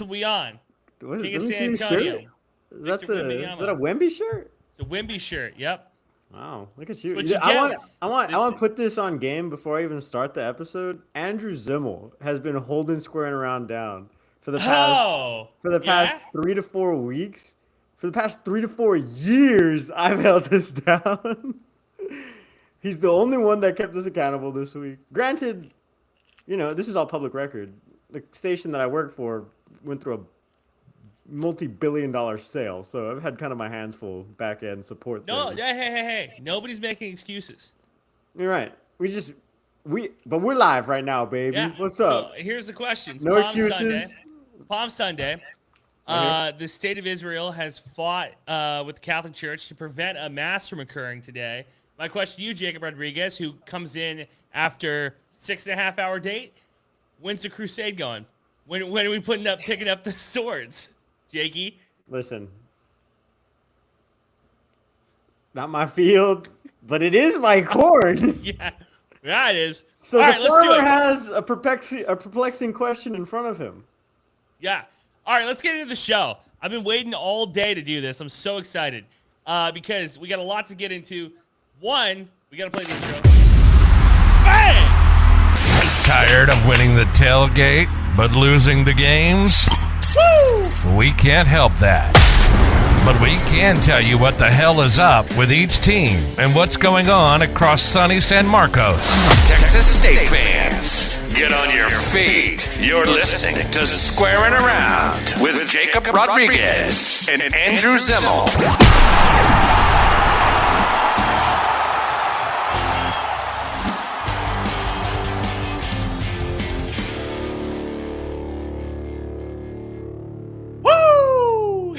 we on? King of Let me see San your shirt. Antonio. Is that Victor a Wembanyama. Wemby shirt? It's a Wemby shirt. Yep. Wow, look at you. It's what you I get. want to put this on game before I even start the episode. Andrew Zimmel has been holding Squaring Around down for the past Yeah? 3 to 4 weeks. For the past 3 to 4 years, I've held this down. He's the only one that kept us accountable this week. Granted, this is all public record. The station that I work for went through a multi-billion-dollar sale, so I've had kind of my hands full back end support. No, things. hey. Nobody's making excuses. You're right. But we're live right now, baby. Yeah. What's up? So here's the question. It's No Palm excuses. Sunday. Palm Sunday. The state of Israel has fought with the Catholic Church to prevent a mass from occurring today. My question to you, Jacob Rodriguez, who comes in after 6.5-hour date, when's the crusade going? When are we picking up the swords, Jakey? Listen, not my field, but it is my court. Yeah, it is. So all the right, let's do farmer it. has a perplexing question in front of him. Yeah. All right, let's get into the show. I've been waiting all day to do this. I'm so excited because we got a lot to get into. One, we got to play the intro. Bang! Tired of winning the tailgate but losing the games? Woo! We can't help that. But we can tell you what the hell is up with each team and what's going on across sunny San Marcos. Texas State fans, get on your feet. You're listening to Squaring Around with Jacob Rodriguez and Andrew Zimmel. Woo!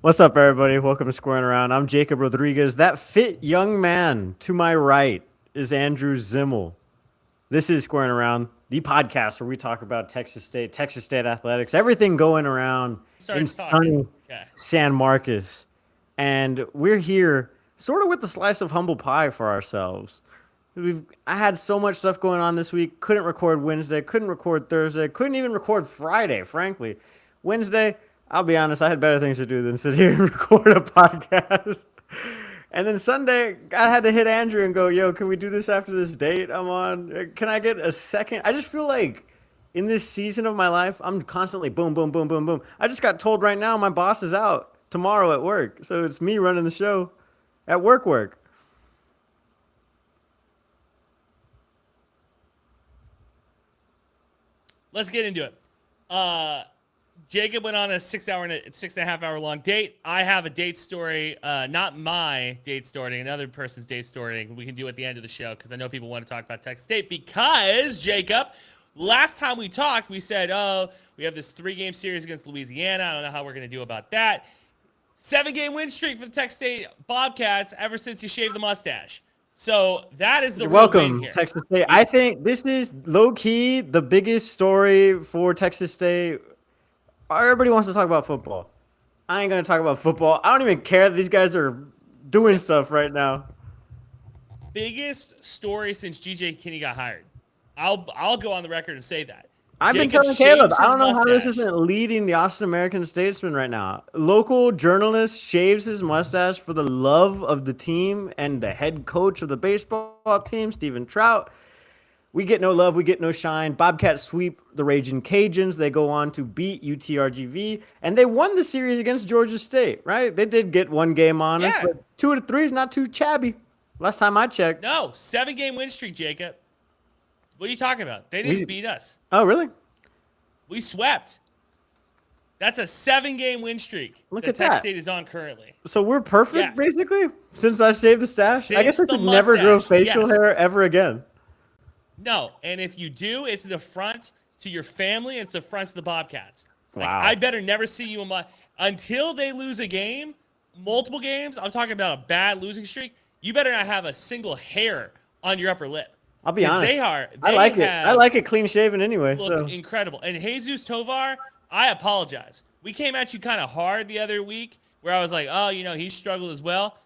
What's up, everybody? Welcome to Squaring Around. I'm Jacob Rodriguez. That fit young man to my right is Andrew Zimmel. This is Squaring Around, the podcast where we talk about Texas State athletics, everything going around in sunny San Marcos. And we're here sort of with the slice of humble pie for ourselves. I had so much stuff going on this week. Couldn't record Wednesday, couldn't record Thursday, couldn't even record Friday, frankly. Wednesday, I'll be honest, I had better things to do than sit here and record a podcast. And then Sunday, I had to hit Andrew and go, yo, can we do this after this date I'm on? Can I get a second? I just feel like in this season of my life, I'm constantly boom, boom, boom, boom, boom. I just got told right now my boss is out tomorrow at work. So it's me running the show at work. Let's get into it. Jacob went on a 6.5 hour long date. I have a date story, not my date story, another person's date story. We can do at the end of the show because I know people want to talk about Texas State. Because Jacob, last time we talked, we said, we have this 3-game series against Louisiana. I don't know how we're going to do about that. 7-game win streak for the Texas State Bobcats ever since you shaved the mustache. So that is the You're real welcome, win here. Texas State. I think this is low-key the biggest story for Texas State. Everybody wants to talk about football. I ain't going to talk about football. I don't even care that these guys are doing stuff right now. Biggest story since G.J. Kinney got hired. I'll go on the record and say that. I've been telling Caleb, I don't know how this isn't leading the Austin American Statesman right now. Local journalist shaves his mustache for the love of the team and the head coach of the baseball team, Steven Trout. We get no love, we get no shine. Bobcats sweep the Raging Cajuns. They go on to beat UTRGV, and they won the series against Georgia State, right? They did get one game on us, but 2 out of 3 is not too shabby. Last time I checked. No, 7-game win streak, Jacob. What are you talking about? They didn't beat us. Oh, really? We swept. That's a 7-game win streak. Look at Texas that. State is on currently. So we're perfect, basically, since I shaved the stash? I guess I Since the should never grow mustache, facial hair ever again. No, and if you do, it's the front to your family. It's the front to the Bobcats. Like, Wow. I better never see you until they lose a game, multiple games. I'm talking about a bad losing streak. You better not have a single hair on your upper lip. I'll be honest. I like it. I like it clean shaven anyway. Look incredible. And Jesus Tovar, I apologize. We came at you kind of hard the other week where I was like, oh, he struggled as well.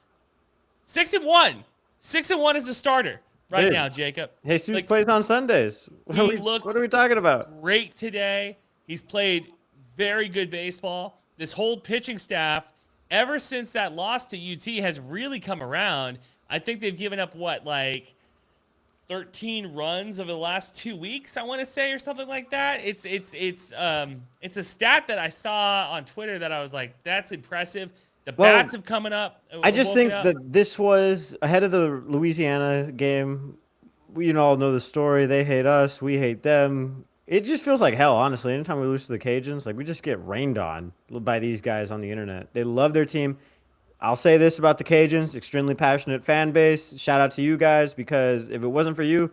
6-1. 6-1 is a starter now, Jacob. Jesus plays on Sundays. What are we talking about? Great today. He's played very good baseball. This whole pitching staff, ever since that loss to UT, has really come around. I think they've given up, 13 runs over the last 2 weeks, I want to say, or something like that. It's a stat that I saw on Twitter that I was like, that's impressive. The bats have coming up. I just think that this was ahead of the Louisiana game. We all know the story. They hate us. We hate them. It just feels like hell, honestly. Anytime we lose to the Cajuns, like we just get rained on by these guys on the internet. They love their team. I'll say this about the Cajuns, extremely passionate fan base. Shout out to you guys, because if it wasn't for you,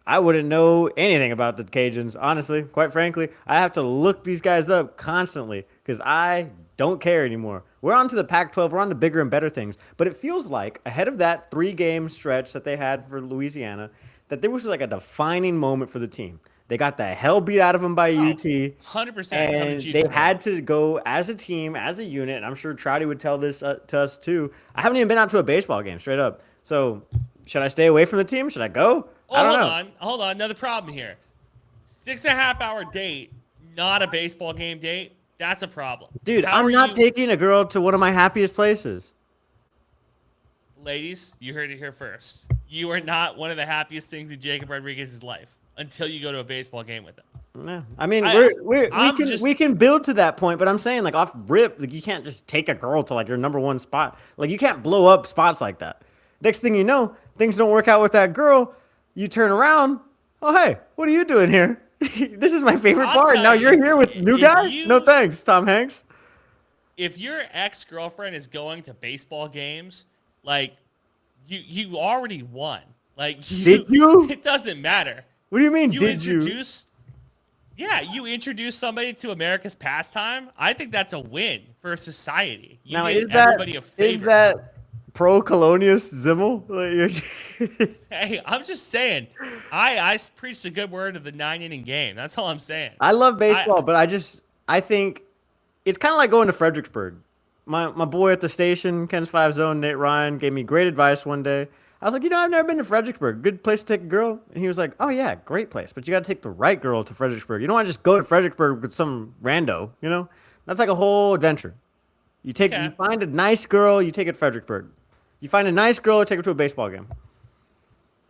I wouldn't know anything about the Cajuns. Honestly, quite frankly, I have to look these guys up constantly because I don't care anymore. We're on to the Pac-12. We're on to bigger and better things. But it feels like ahead of that 3-game stretch that they had for Louisiana, that there was like a defining moment for the team. They got the hell beat out of them by UT. 100%. And they had to go as a team, as a unit. And I'm sure Trouty would tell this to us too. I haven't even been out to a baseball game, straight up. So should I stay away from the team? Should I go? I don't know. Hold on. Another problem here. 6.5-hour date, not a baseball game date. That's a problem. Dude, I'm not taking a girl to one of my happiest places. Ladies, you heard it here first. You are not one of the happiest things in Jacob Rodriguez's life until you go to a baseball game with him. Yeah, I mean, we can build to that point, but I'm saying, like, off rip, like, you can't just take a girl to like your number one spot. Like, you can't blow up spots like that. Next thing you know, things don't work out with that girl. You turn around. Oh, hey, what are you doing here? This is my favorite part. Now you're here with new guy? No thanks, Tom Hanks. If your ex-girlfriend is going to baseball games, like, you already won. Like, did you? It doesn't matter. What do you mean, Yeah, you introduce somebody to America's pastime. I think that's a win for society. You now, did everybody a favor. Is that pro-colonius Zimmel? Hey, I'm just saying. I preached a good word of the 9-inning game. That's all I'm saying. I love baseball, but I think it's kind of like going to Fredericksburg. My boy at the station, Ken's 5 Zone, Nate Ryan, gave me great advice one day. I was like, I've never been to Fredericksburg. Good place to take a girl. And he was like, oh, yeah, great place. But you got to take the right girl to Fredericksburg. You don't want to just go to Fredericksburg with some rando, That's like a whole adventure. You find a nice girl, you take it to Fredericksburg. You find a nice girl, you take her to a baseball game.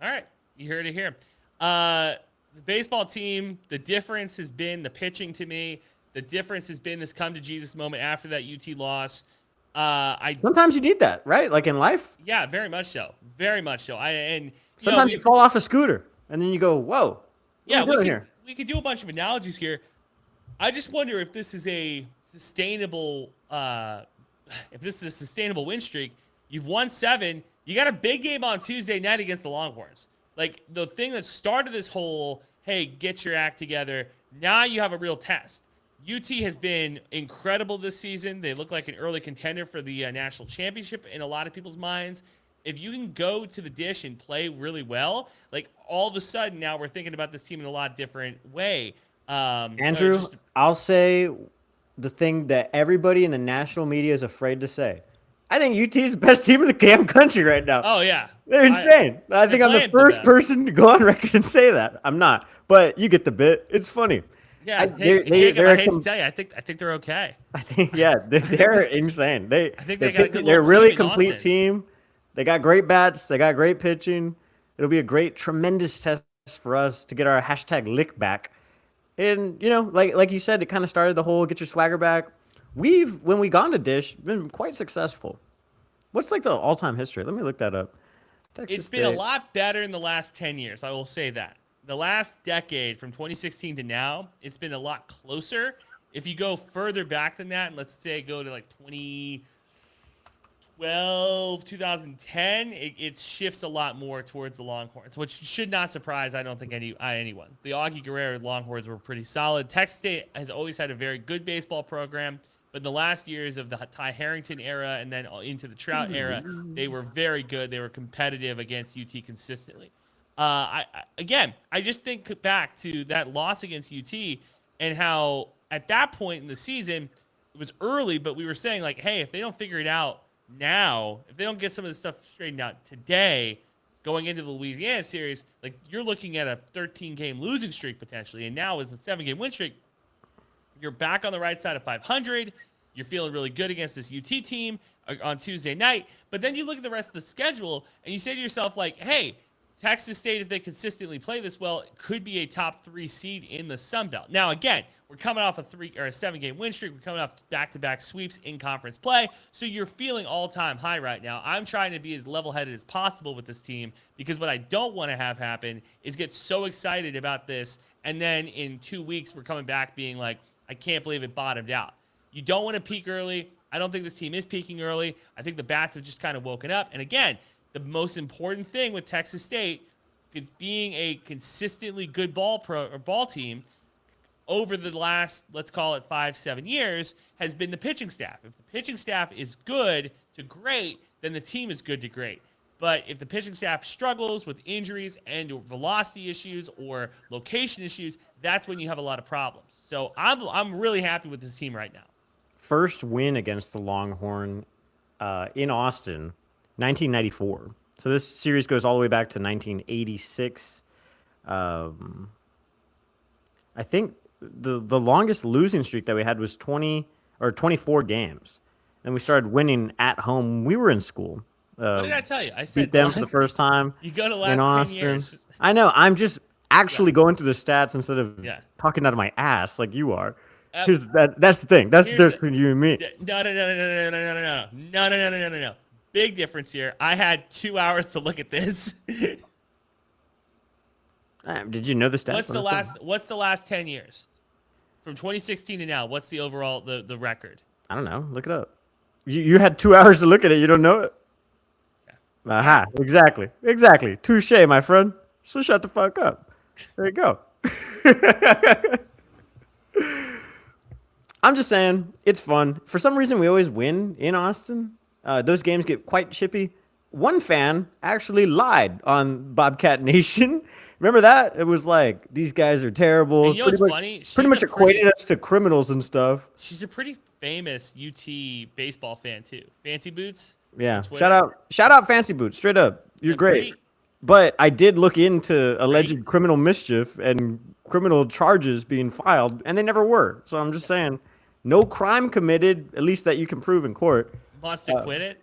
All right. You heard it here. The baseball team, the difference has been the pitching to me. The difference has been this come-to-Jesus moment after that UT loss. Sometimes you need that, right? Like in life? Yeah, very much so. Very much so. Sometimes you fall off a scooter, and then you go, whoa, we could do a bunch of analogies here. I just wonder if this is a sustainable win streak. You've won 7. You got a big game on Tuesday night against the Longhorns. Like, the thing that started this whole, hey, get your act together, now you have a real test. UT has been incredible this season. They look like an early contender for the national championship in a lot of people's minds. If you can go to the dish and play really well, like, all of a sudden now we're thinking about this team in a lot different way. Andrew, I'll say the thing that everybody in the national media is afraid to say. I think UT is the best team in the damn country right now. Oh, yeah. They're insane. I think I'm the first person to go on record and say that. I'm not. But you get the bit. It's funny. Yeah, Jacob, I hate to tell you, I think they're okay. I think, they're insane. I think they're a really complete team. They got great bats. They got great pitching. It'll be a great, tremendous test for us to get our hashtag lick back. And, like you said, it kind of started the whole get your swagger back. When we gone to Dish, been quite successful. What's like the all-time history? Let me look that up. It's been a lot better in the last 10 years. I will say that. The last decade, from 2016 to now, it's been a lot closer. If you go further back than that, and let's say go to like 2012, 2010, it shifts a lot more towards the Longhorns, which should not surprise, I don't think, anyone. The Augie Guerrero Longhorns were pretty solid. Texas State has always had a very good baseball program, but in the last years of the Ty Harrington era and then into the Trout era, they were very good. They were competitive against UT consistently. I just think back to that loss against UT and how at that point in the season, it was early, but we were saying like, hey, if they don't figure it out now, if they don't get some of this stuff straightened out today, going into the Louisiana series, like you're looking at a 13-game losing streak potentially, and now is a 7-game win streak. You're back on the right side of 500. You're feeling really good against this UT team on Tuesday night. But then you look at the rest of the schedule and you say to yourself, like, hey, Texas State, if they consistently play this well, could be a top 3 seed in the Sun Belt. Now, again, we're coming off a 7-game win streak. We're coming off back-to-back sweeps in conference play. So you're feeling all-time high right now. I'm trying to be as level-headed as possible with this team because what I don't want to have happen is get so excited about this, and then in 2 weeks we're coming back being like, I can't believe it bottomed out. You don't want to peak early. I don't think this team is peaking early. I think the bats have just kind of woken up. And again, the most important thing with Texas State is being a consistently good ball team over the last, let's call it 5-7 years, has been the pitching staff. If the pitching staff is good to great, then the team is good to great. But if the pitching staff struggles with injuries and velocity issues or location issues, that's when you have a lot of problems. So I'm really happy with this team right now. First win against the Longhorn in Austin, 1994. So this series goes all the way back to 1986. I think the longest losing streak that we had was 24 games, and we started winning at home. We were in school. What did I tell you? I said beat them for the first time. You go to in last 10 Austin. years. I know. I'm just actually going through the stats instead of Yeah. talking out of my ass like you are. That's the thing. That's the difference between you and me. No. Big difference here. I had 2 hours to look at this. Did you know the stats? What's the last 10 years? From 2016 to now, what's the overall the record? I don't know. Look it up. You had 2 hours to look at it. You don't know it? Yeah. Aha. Exactly. Touche, my friend. So shut the fuck up. There you go. I'm just saying, it's fun. For some reason, we always win in Austin. Those games get quite chippy. One fan actually lied on Bobcat Nation. Remember that? It was like, these guys are terrible. And you know what's funny? Pretty much equated us to criminals and stuff. She's a pretty famous UT baseball fan, too. Fancy Boots? Yeah. Shout out Fancy Boots. Straight up. You're great. But I did look into alleged criminal mischief and criminal charges being filed, and they never were. So I'm just saying, no crime committed, at least that you can prove in court. Wants to quit it?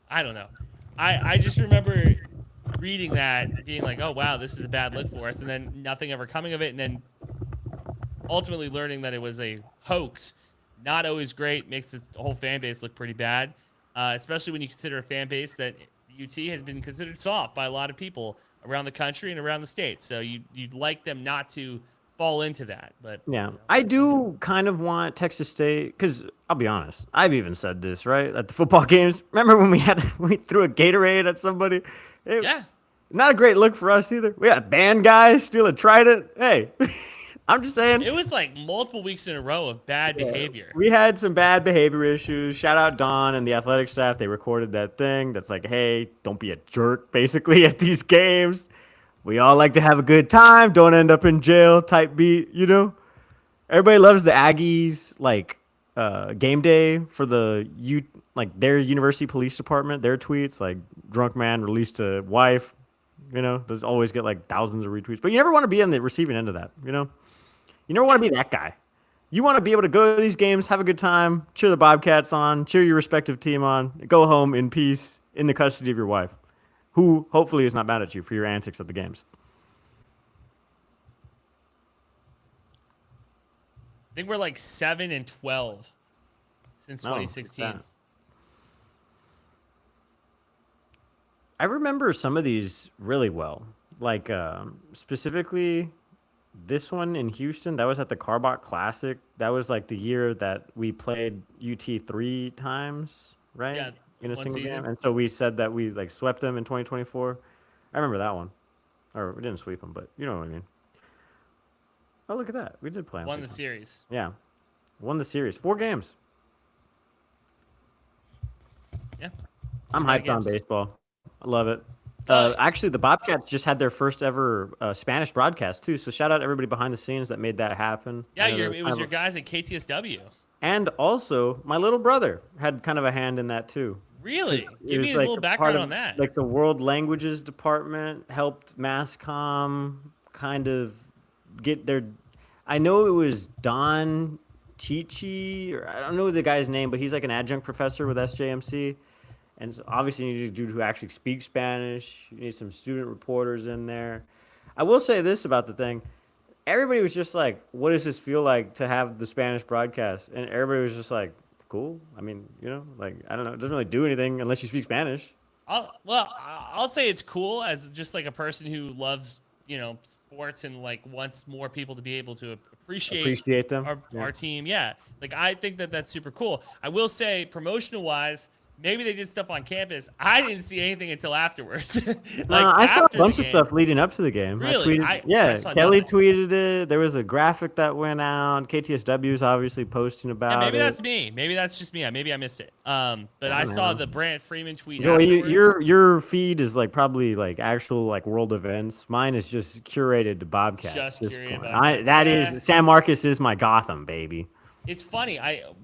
I don't know. I just remember reading that and being like, oh, wow, this is a bad look for us, and then nothing ever coming of it, and then ultimately learning that it was a hoax. Not always great, makes the whole fan base look pretty bad, especially when you consider a fan base that UT has been considered soft by a lot of people around the country and around the state. So you'd like them not to fall into that. But yeah, I do kind of want Texas State, because I'll be honest, I've even said this, right, at the football games. Remember when we threw a Gatorade at somebody? Yeah. Not a great look for us either. We got band guys steal a Trident. Hey, I'm just saying. It was like multiple weeks in a row of bad behavior. We had some bad behavior issues. Shout out Don and the athletic staff. They recorded that thing that's like, hey, don't be a jerk, basically, at these games. We all like to have a good time. Don't end up in jail type beat, you know? Everybody loves the Aggies, like, game day for their university police department, their tweets, like, drunk man released a wife, you know? Those always get, like, thousands of retweets. But you never want to be on the receiving end of that, you know? You never want to be that guy. You want to be able to go to these games, have a good time, cheer the Bobcats on, cheer your respective team on, go home in peace in the custody of your wife, who hopefully is not mad at you for your antics at the games. I think we're like 7-12 since 2016. I remember some of these really well. Like specifically this one in Houston, that was at the Carbach Classic. That was like the year that we played UT 3 times, right? Yeah, in a single season. game. And so we said that we like swept them in 2024. I remember that one. Or we didn't sweep them, but you know what I mean. Oh, look at that. We did play them. Won the series. Yeah. Won the series. 4 games. Yeah. I'm hyped on baseball. I love it. Actually, the Bobcats just had their first ever Spanish broadcast, too. So shout out everybody behind the scenes that made that happen. Yeah, it was your guys at KTSW. And also, my little brother had kind of a hand in that, too. Really? Give me a little background on that. Like the World Languages Department helped MassCom kind of get their... I know it was Don Chichi, or I don't know the guy's name, but he's like an adjunct professor with SJMC. And so obviously, you need a dude who actually speaks Spanish. You need some student reporters in there. I will say this about the thing. Everybody was just like, what does this feel like to have the Spanish broadcast? And everybody was just like, cool. I mean, like, I don't know. It doesn't really do anything unless you speak Spanish. I'll say it's cool as just like a person who loves sports and like wants more people to be able to appreciate them. Our team. Yeah, like I think that's super cool. I will say promotional wise, maybe they did stuff on campus. I didn't see anything until afterwards. I saw a bunch of stuff leading up to the game. Really? I saw Kelly tweeted it. There was a graphic that went out. KTSW is obviously posting about maybe it. That's me. Maybe that's just me. Maybe I missed it. But I saw the Brant Freeman tweet. Your feed is like probably like actual like world events. Mine is just curated to Bobcats. Just curated. Is San Marcos is my Gotham, baby. It's funny.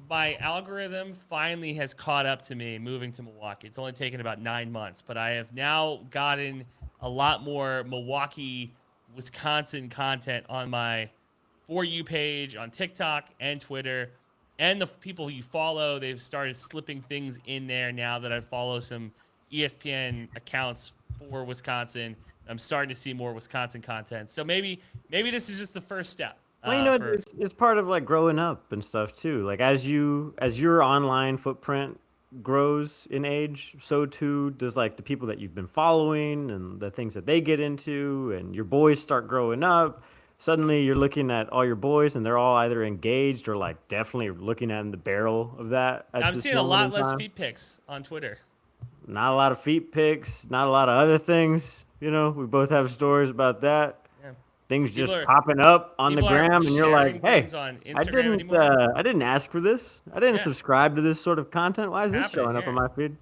My algorithm finally has caught up to me moving to Milwaukee. It's only taken about 9 months, but I have now gotten a lot more Milwaukee, Wisconsin content on my For You page on TikTok and Twitter. And the people you follow, they've started slipping things in there now that I follow some ESPN accounts for Wisconsin. I'm starting to see more Wisconsin content. So maybe this is just the first step. Well, it's part of like growing up and stuff too. Like as your online footprint grows in age, so too does like the people that you've been following and the things that they get into, and your boys start growing up. Suddenly you're looking at all your boys and they're all either engaged or like definitely looking at the barrel of that. I'm seeing a lot less feet pics on Twitter. Not a lot of feet pics, not a lot of other things. We both have stories about that. Things just popping up on the gram, and you're like, "Hey, I didn't ask for this. I didn't subscribe to this sort of content. Why is this showing up on my feed?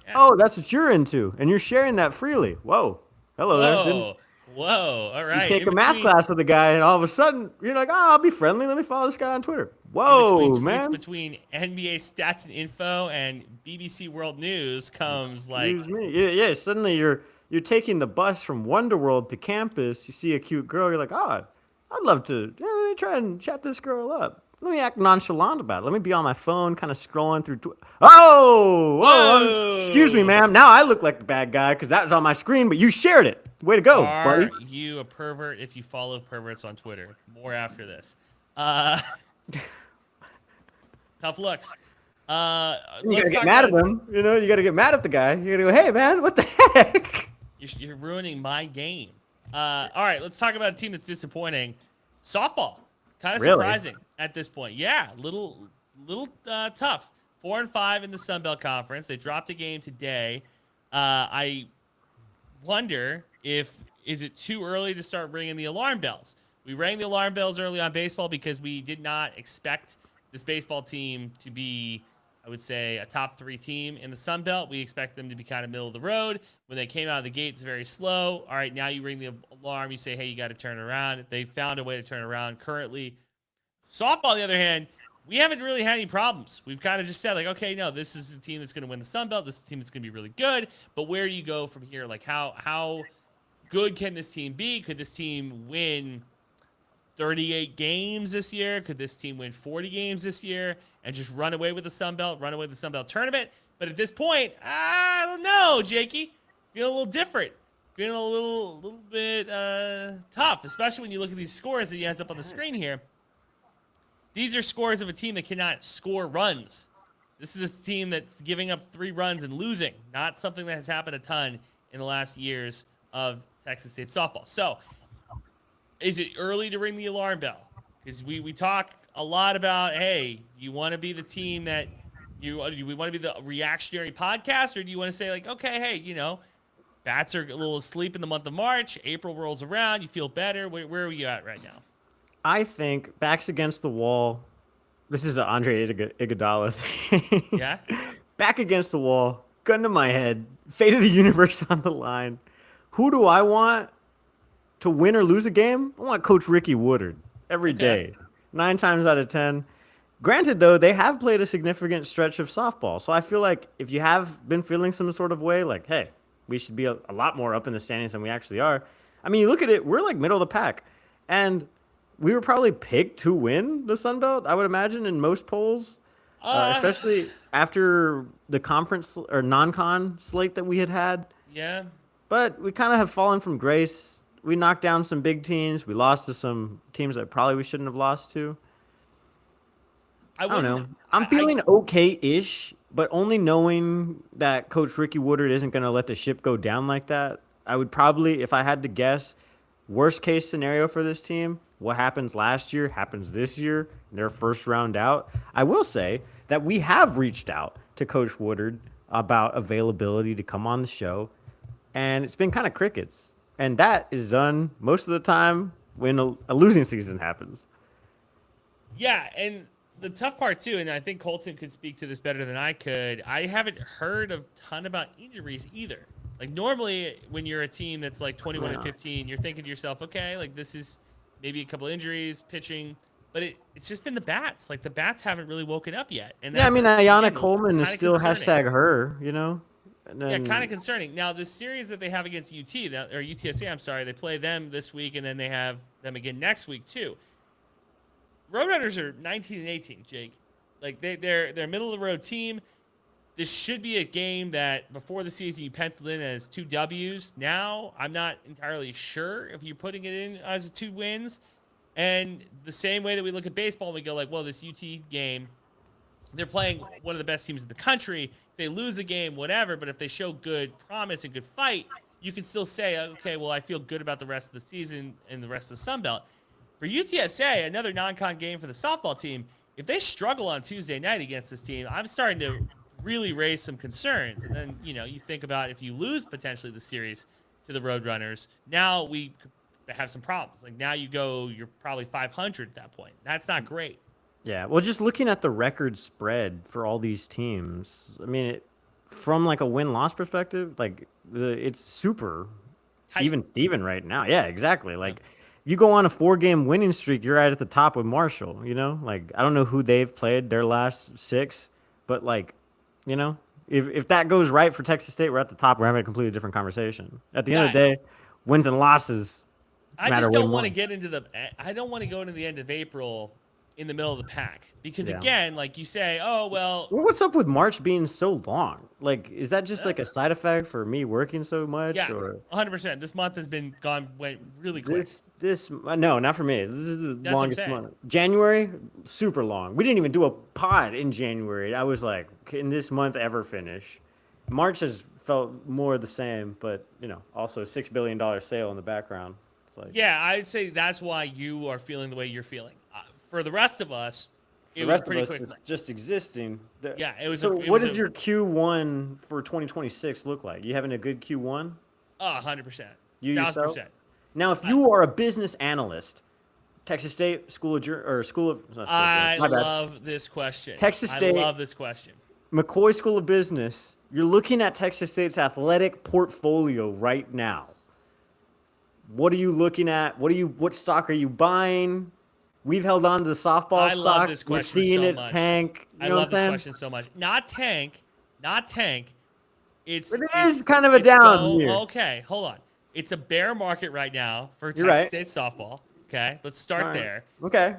Yeah. Oh, that's what you're into, and you're sharing that freely. Whoa, hello there. Whoa, all right. You take a math class with a guy, and all of a sudden you're like, "Oh, I'll be friendly. Let me follow this guy on Twitter." Whoa, man! Between NBA stats and info and BBC World News comes like, yeah. Suddenly you're taking the bus from Wonderworld to campus. You see a cute girl. You're like, oh, I'd love to. Let me try and chat this girl up. Let me act nonchalant about it. Let me be on my phone, kind of scrolling through. Whoa! Excuse me, ma'am. Now I look like the bad guy because that was on my screen, but you shared it. Way to go, buddy. Are you a pervert if you follow perverts on Twitter? More after this. Tough looks. You gotta get mad at him. You gotta get mad at the guy. You gotta go, hey, man, what the heck? You're ruining my game. All right, let's talk about a team that's disappointing. Softball, kind of surprising at this point. Yeah, little tough. 4-5 in the Sun Belt Conference. They dropped a game today. I wonder is it too early to start ringing the alarm bells? We rang the alarm bells early on baseball because we did not expect this baseball team to be, I would say, a top 3 team in the Sun Belt. We expect them to be kind of middle of the road. When they came out of the gates, very slow. All right, now you ring the alarm. You say, hey, you got to turn around. They found a way to turn around. Currently, softball, on the other hand, we haven't really had any problems. We've kind of just said, like, okay, no, this is a team that's going to win the Sun Belt. This is a team that's going to be really good. But where do you go from here? Like, how good can this team be? Could this team win 38 games this year? Could this team win 40 games this year and just run away with the Sun Belt, run away with the Sun Belt tournament? But at this point, I don't know, Jakey. Feeling a little different. Feeling a little bit tough, especially when you look at these scores that he has up on the screen here. These are scores of a team that cannot score runs. This is a team that's giving up 3 runs and losing, not something that has happened a ton in the last years of Texas State softball. So, is it early to ring the alarm bell? Because we talk a lot about, hey, do you want to be the team that we want to be the reactionary podcast, or do you want to say, like, okay, hey, bats are a little asleep in the month of March. April rolls around. You feel better. Where are you at right now? I think backs against the wall. This is an Andre Iguodala thing. Yeah? Back against the wall, gun to my head, fate of the universe on the line. Who do I want to win or lose a game? I want Coach Ricky Woodard every day, 9 times out of 10. Granted, though, they have played a significant stretch of softball. So I feel like if you have been feeling some sort of way, like, hey, we should be a lot more up in the standings than we actually are. I mean, you look at it, we're like middle of the pack. And we were probably picked to win the Sun Belt, I would imagine, in most polls, especially after the conference or non-con slate that we had. Yeah. But we kind of have fallen from grace. We knocked down some big teams. We lost to some teams that probably we shouldn't have lost to. I don't know. I'm feeling okay-ish, but only knowing that Coach Ricky Woodard isn't going to let the ship go down like that. I would probably, if I had to guess, worst case scenario for this team, what happens last year happens this year, their first round out. I will say that we have reached out to Coach Woodard about availability to come on the show, and it's been kind of crickets. And that is done most of the time when a losing season happens. Yeah, and the tough part too, and I think Colton could speak to this better than I could, I haven't heard a ton about injuries either. Like normally when you're a team that's like 21 and 15, you're thinking to yourself, okay, like this is maybe a couple injuries, pitching, but it's just been the bats. Like the bats haven't really woken up yet. And yeah, I mean, Ayanna Coleman is still concerning. #her, you know? And then, yeah, kind of concerning. Now, the series that they have against or UTSA, I'm sorry, they play them this week, and then they have them again next week too. Roadrunners are 19 and 18, Jake. Like they're a middle of the road team. This should be a game that before the season you penciled in as 2 W's. Now I'm not entirely sure if you're putting it in as 2 wins. And the same way that we look at baseball, we go like, well, this UT game, they're playing one of the best teams in the country. If they lose a game, whatever, but if they show good promise and good fight, you can still say, okay, well, I feel good about the rest of the season and the rest of the Sun Belt. For UTSA, another non-con game for the softball team, if they struggle on Tuesday night against this team, I'm starting to really raise some concerns. And then, you think about if you lose potentially the series to the Roadrunners, now we have some problems. Like now you're probably 500 at that point. That's not great. Yeah, well, just looking at the record spread for all these teams, I mean, from like a win-loss perspective, like it's super even Steven right now. Yeah, exactly. Like you go on a 4-game winning streak, you're right at the top with Marshall, Like I don't know who they've played their last 6, but like, if that goes right for Texas State, we're at the top. We're having a completely different conversation. At the end of the day, wins and losses matter. I just don't want to get into I don't want to go into the end of April in the middle of the pack because again, like you say, well, what's up with March being so long? Like, is that just like a side effect for me working so much? Yeah, or 100%. This month has went really quick. No, not for me. This is the longest month. January, super long. We didn't even do a pod in January. I was like, can this month ever finish? March has felt more the same, but also a $6 billion sale in the background. It's like, yeah, I'd say that's why you are feeling the way you're feeling. For the rest of us, it was pretty quick. Just existing. Yeah, it was. So, what did your Q1 for 2026 look like? You having a good Q1? 100%. You yourself? Now, if you are a business analyst, Texas State School of I love this question. Texas State. I love this question. McCoy School of Business. You're looking at Texas State's athletic portfolio right now. What are you looking at? What stock are you buying? We've held on to the softball stock. I love this question We're seeing it much. tank. I love this question so much. Not tank. It is kind of a down year. Okay, hold on. It's a bear market right now for Texas State softball. Okay, let's start there. Okay.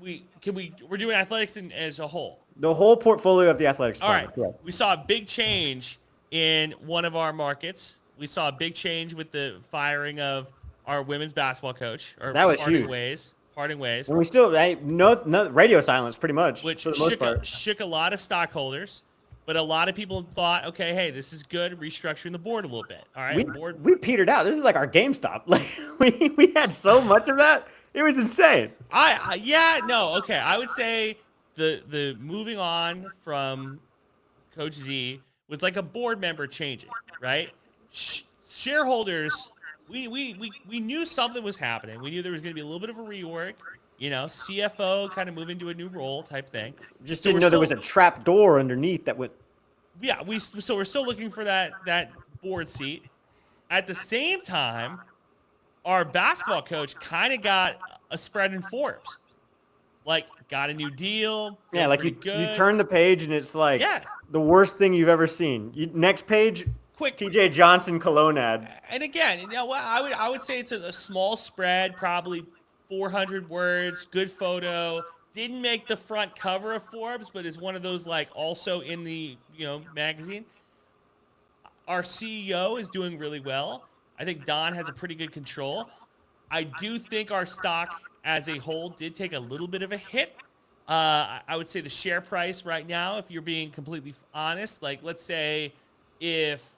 We're doing athletics as a whole. The whole portfolio of the athletics. All right. Correct. We saw a big change in one of our markets. We saw a big change with the firing of our women's basketball coach. That was huge. Parting ways. And we still no radio silence pretty much. Which for the most part. shook a lot of stockholders, but a lot of people thought, okay, hey, this is good, restructuring the board a little bit. All right, we petered out. This is like our GameStop. Like we had so much of that, it was insane. Okay. I would say the moving on from Coach Z was like a board member changing, right? Shareholders. We knew something was happening. We knew there was going to be a little bit of a rework, CFO kind of moving to a new role type thing. Just didn't know there was a trap door underneath that went. Yeah, so we're still looking for that board seat. At the same time, our basketball coach kind of got a spread in Forbes. Like, got a new deal. Yeah, like you turn the page and it's like the worst thing you've ever seen. Next page. Quick TJ Johnson Cologne ad. And again, I would say it's a small spread, probably 400 words, good photo. Didn't make the front cover of Forbes, but is one of those like also in the magazine. Our CEO is doing really well. I think Don has a pretty good control. I do think our stock as a whole did take a little bit of a hit. I would say the share price right now, if you're being completely honest, like let's say if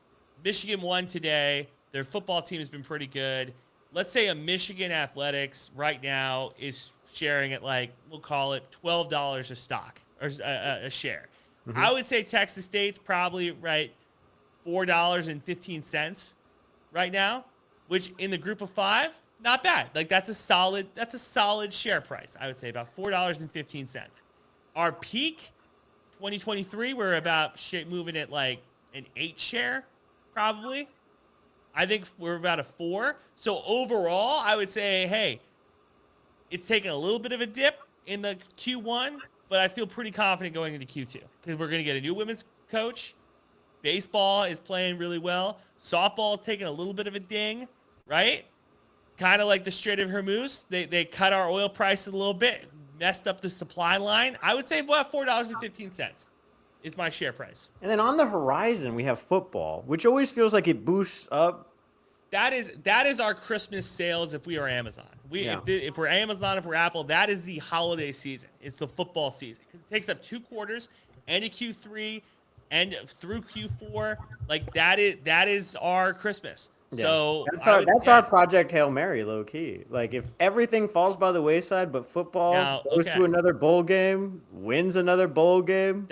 Michigan won today, their football team has been pretty good. Let's say a Michigan Athletics right now is sharing at like, we'll call it $12 a stock or a share. Mm-hmm. I would say Texas State's probably right $4.15 right now, which in the group of five, not bad. Like that's a solid share price. I would say about $4.15. Our peak 2023, we're about moving at like an 8 share, probably. I think we're about a 4. So overall, I would say, hey, it's taken a little bit of a dip in the Q1, but I feel pretty confident going into Q2 because we're going to get a new women's coach. Baseball is playing really well. Softball is taking a little bit of a ding, right? Kind of like the Strait of Hormuz. They cut our oil price a little bit, messed up the supply line. I would say about $4.15 is my share price. And then on the horizon, we have football, which always feels like it boosts up. That is our Christmas sales if we are Amazon. If we're Amazon, if we're Apple, that is the holiday season. It's the football season because it takes up 2 quarters, end of Q3, and through Q4. Like that is our Christmas. Yeah. So that's our Project Hail Mary, low key. Like if everything falls by the wayside, but football goes to another bowl game, wins another bowl game.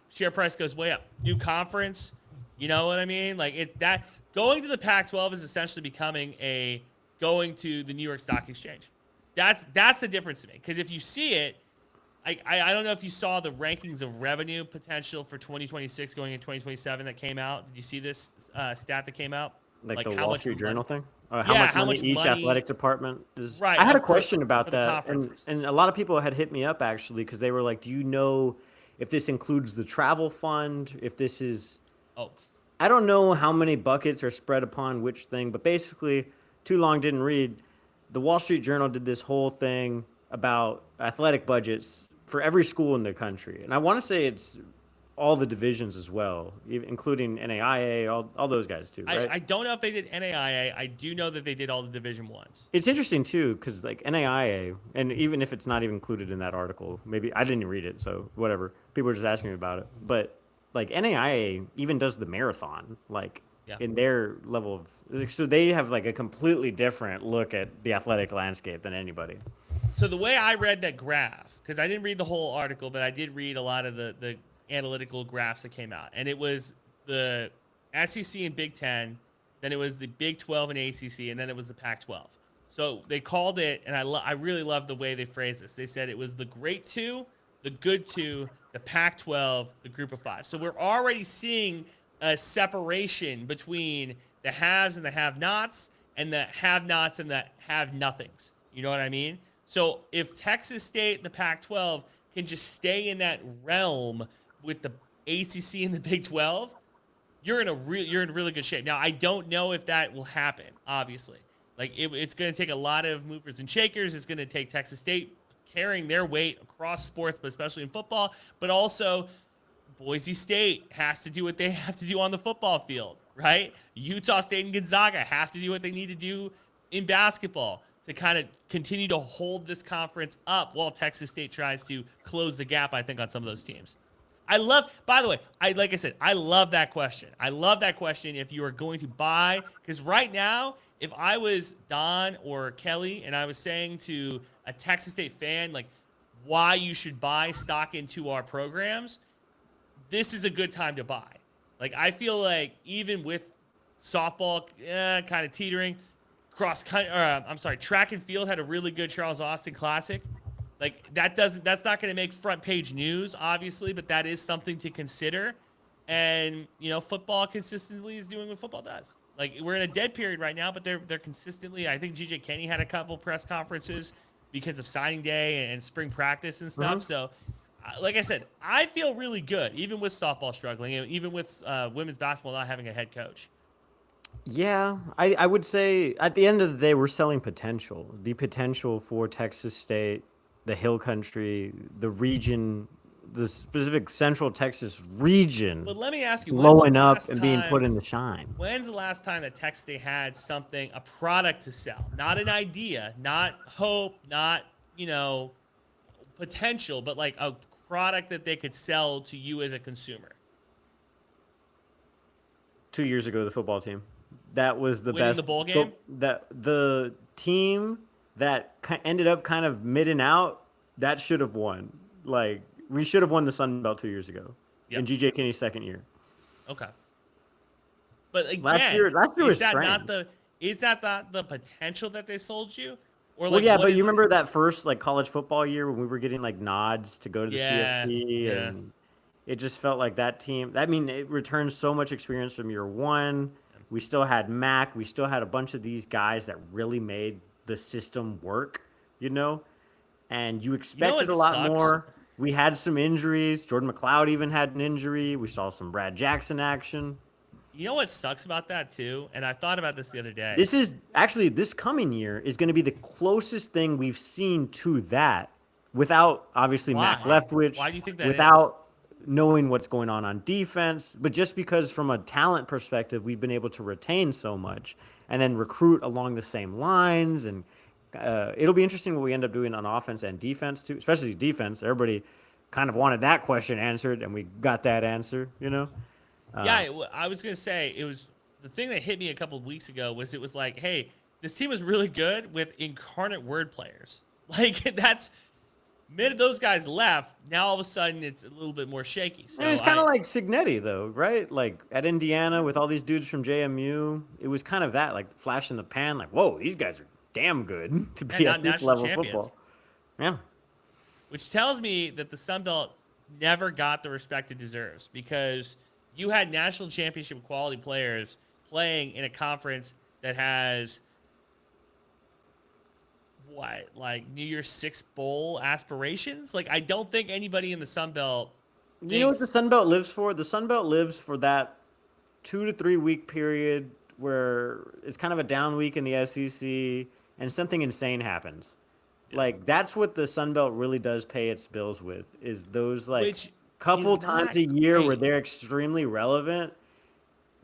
Share price goes way up. New conference, you know what I mean? Like going to the Pac-12 is essentially becoming going to the New York Stock Exchange. That's the difference to me. Because if you see it, I don't know if you saw the rankings of revenue potential for 2026 going into 2027 that came out. Did you see this stat that came out? Like the Wall Street Journal thing? How much each athletic department is? Right. I had a question about that. And a lot of people had hit me up, actually, because they were like, do you know if this includes the travel fund? If this is... Oh. I don't know how many buckets are spread upon which thing, but basically, too long didn't read. The Wall Street Journal did this whole thing about athletic budgets for every school in the country. And I want to say it's all the divisions as well, including NAIA, all those guys too, right? I don't know if they did NAIA. I do know that they did all the Division Ones. It's interesting too, because like NAIA, and even if it's not even included in that article, maybe I didn't read it, so whatever. People were just asking me about it. But like NAIA even does the marathon, like in their level of, so they have like a completely different look at the athletic landscape than anybody. So the way I read that graph, because I didn't read the whole article, but I did read a lot of the analytical graphs that came out, and it was the SEC and Big Ten, then it was the Big 12 and ACC, and then it was the Pac-12. So they called it, and I really love the way they phrased this. They said it was the Great Two, the Good Two, the Pac-12, the Group of Five. So we're already seeing a separation between the haves and the have-nots, and the have-nots and the have-nothings. You know what I mean? So if Texas State and the Pac-12 can just stay in that realm with the ACC and the Big 12, you're in really good shape. Now, I don't know if that will happen, obviously. Like, it's going to take a lot of movers and shakers. It's going to take Texas State carrying their weight across sports, but especially in football. But also, Boise State has to do what they have to do on the football field, right? Utah State and Gonzaga have to do what they need to do in basketball to kind of continue to hold this conference up while Texas State tries to close the gap, I think, on some of those teams. By the way, like I said, I love that question. I love that question if you are going to buy, because right now, if I was Don or Kelly and I was saying to a Texas State fan, like, why you should buy stock into our programs, this is a good time to buy. Like, I feel like even with softball kind of teetering, track and field had a really good Charles Austin Classic. Like that's not going to make front page news, obviously, but that is something to consider. And football consistently is doing what football does. Like we're in a dead period right now, but they're consistently. I think GJ Kenny had a couple press conferences because of signing day and spring practice and stuff. So, like I said, I feel really good, even with softball struggling, and even with women's basketball not having a head coach. Yeah, I would say at the end of the day, we're selling potential. The potential for Texas State, the Hill Country, the region, the specific Central Texas region But let me ask you, blowing up and being put in the shine. when's the last time that Texas State had something, a product to sell, not an idea, not hope, not potential, but like a product that they could sell to you as a consumer? 2 years ago, the football team. That was the Winning best. the bowl game? That the team that ended up kind of mid and out, that should have won. Like, we should have won the Sun Belt 2 years ago Yep. in GJ Kinney's second year. Okay. But again, Last year is was that strange. not the potential that they sold you? Or Well, like, yeah, what but is you it? remember that first like college football year when we were getting like nods to go to the Yeah, CFP, yeah. and it just felt like that team. I mean, it returned so much experience from year one. We still had Mac. We still had a bunch of these guys that really made the system work, and you expected what a lot sucks? more. We had some injuries. Jordan McLeod even had an injury. We saw some Brad Jackson action. You know what sucks about that too? And I thought about this the other day. This is actually, this coming year is going to be the closest thing we've seen to that without obviously Mac Why? Leftwich. Why do you think that without knowing what's going on defense, but just because from a talent perspective, we've been able to retain so much and then recruit along the same lines. And it'll be interesting what we end up doing on offense and defense too, especially defense. Everybody kind of wanted that question answered, and we got that answer. I was gonna say it was the thing that hit me a couple of weeks ago was it was like, hey, this team is really good with incarnate word players. Like that's minute those guys left, now all of a sudden it's a little bit more shaky. So And it's kind of like Signetti, though, right? Like at Indiana with all these dudes from JMU, it was kind of that, like flash in the pan, like, whoa, these guys are damn good to be not at this national level of champions. football. Yeah. which tells me that the Sun Belt never got the respect it deserves because you had national championship quality players playing in a conference that has what, like New Year's Six bowl aspirations? Like, I don't think anybody in the Sun Belt. You know what the Sun Belt lives for? The Sun Belt lives for that 2 to 3 week period where it's kind of a down week in the SEC and something insane happens. Like, that's what the Sun Belt really does pay its bills with, is those like Which couple is times not a year where great. they're extremely relevant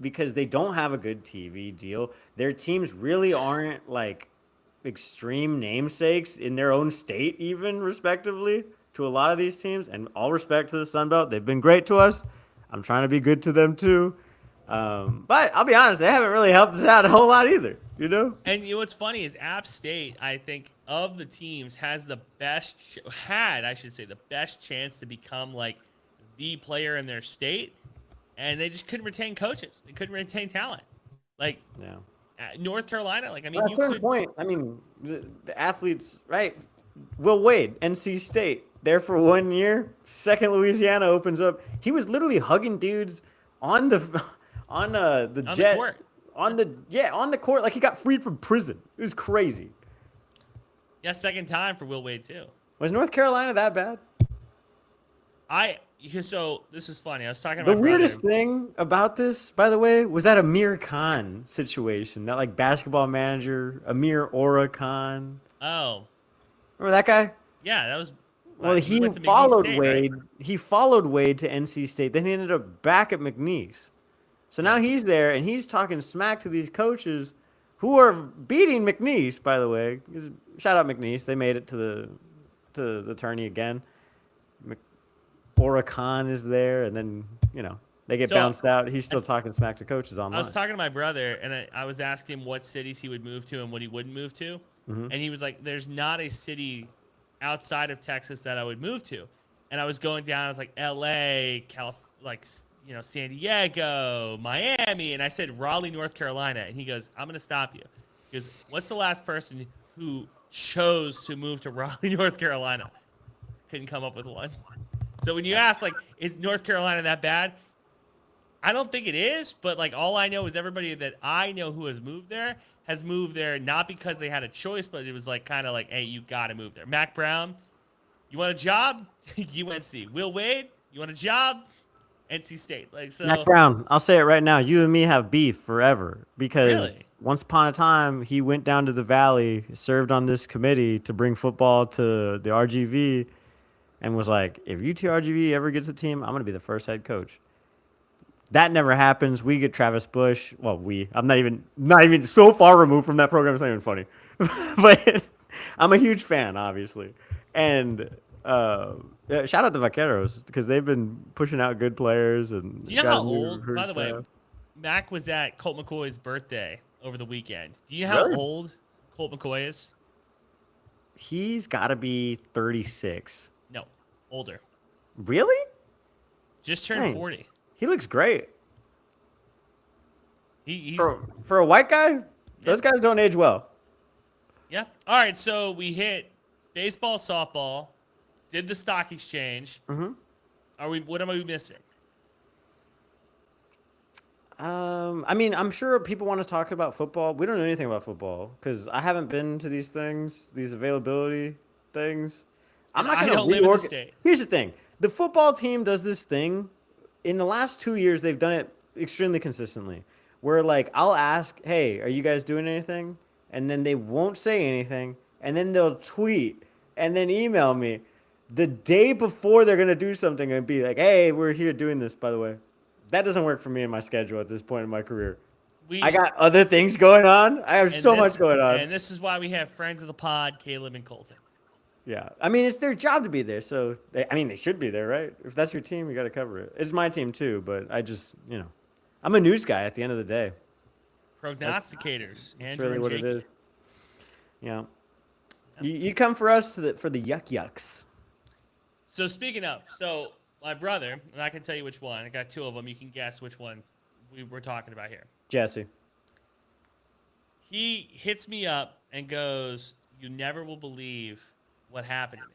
because they don't have a good TV deal. Their teams really aren't like extreme namesakes in their own state, even respectively, to a lot of these teams. And all respect to the Sun Belt, they've been great to us. I'm trying to be good to them too. But I'll be honest, they haven't really helped us out a whole lot either, And you know what's funny is App State, I think, of the teams has the best the best chance to become like the player in their state, and they just couldn't retain coaches. They couldn't retain talent. Like Yeah. North Carolina, like I mean, At a you certain could. point, I mean, the athletes, right? Will Wade, NC State, there for 1 year. Second Louisiana opens up. He was literally hugging dudes on the the jet court. on the court, like he got freed from prison. It was crazy. Yeah, second time for Will Wade too. Was North Carolina that bad? So this is funny. I was talking The about weirdest thing about this, by the way, was that Amir Khan situation. That like basketball manager, Amir Ora Khan. Oh, Remember that guy? yeah, that was. Well, he went to McNeese followed State, right? Wade. He followed Wade to NC State. Then he ended up back at McNeese. So now he's there and he's talking smack to these coaches who are beating McNeese. By the way, shout out McNeese. They made it to the tourney again. Ora Khan is there, and then they get So, bounced out. He's still talking smack to coaches online. I was talking to my brother, and I was asking him what cities he would move to and what he wouldn't move to. And he was like, there's not a city outside of Texas that I would move to. And I was going down, I was like, LA, San Diego, Miami. And I said, Raleigh, North Carolina. And he goes, I'm going to stop you. He goes, what's the last person who chose to move to Raleigh, North Carolina? Couldn't come up with one. So when you ask, like, is North Carolina that bad? I don't think it is, but like all I know is everybody that I know who has moved there not because they had a choice, but it was like kind of like, hey, you got to move there. Mac Brown, you want a job? UNC. Will Wade, you want a job? NC State. Like so. Mac Brown, I'll say it right now. You and me have beef forever because Really? once upon a time he went down to the Valley, served on this committee to bring football to the RGV, and was like, if UTRGV ever gets a team, I'm gonna be the first head coach. That never happens. We get Travis Bush. Well, I'm not even so far removed from that program. It's not even funny, but I'm a huge fan, obviously. And shout out the Vaqueros because they've been pushing out good players. And Do you know got how new old? recruits, By the way, so- Mac was at Colt McCoy's birthday over the weekend. Do you know how Really? old Colt McCoy is? He's got to be 36. No, older. Really? Just turned Dang. 40. He looks great. He's For a white guy, those guys don't age well. yeah. All right, so we hit baseball, softball, did the stock exchange. Mhm. What am I missing? I mean, I'm sure people want to talk about football. We don't know anything about football because I haven't been to these things, these availability things. I'm And not I going to don't live in the reorganize. state. Here's the thing: the football team does this thing. In the last 2 years, they've done it extremely consistently. Where like I'll ask, "Hey, are you guys doing anything?" And then they won't say anything, and then they'll tweet and then email me the day before they're gonna do something and be like, "Hey, we're here doing this." By the way, that doesn't work for me in my schedule at this point in my career. I got other things going on. I have and so this- much going on. And this is why we have friends of the pod, Caleb and Colton. Yeah, I mean it's their job to be there, so they should be there, right? If that's your team, you got to cover it. It's my team too, but I just I'm a news guy at the end of the day. Prognosticators. That's Andrew really and what Jakey. it is. Yeah, you come for us for the yucks. So speaking of, so my brother, and I can tell you which one. I got two of them. You can guess which one we're talking about here. Jesse. He hits me up and goes, "You never will believe what happened to me."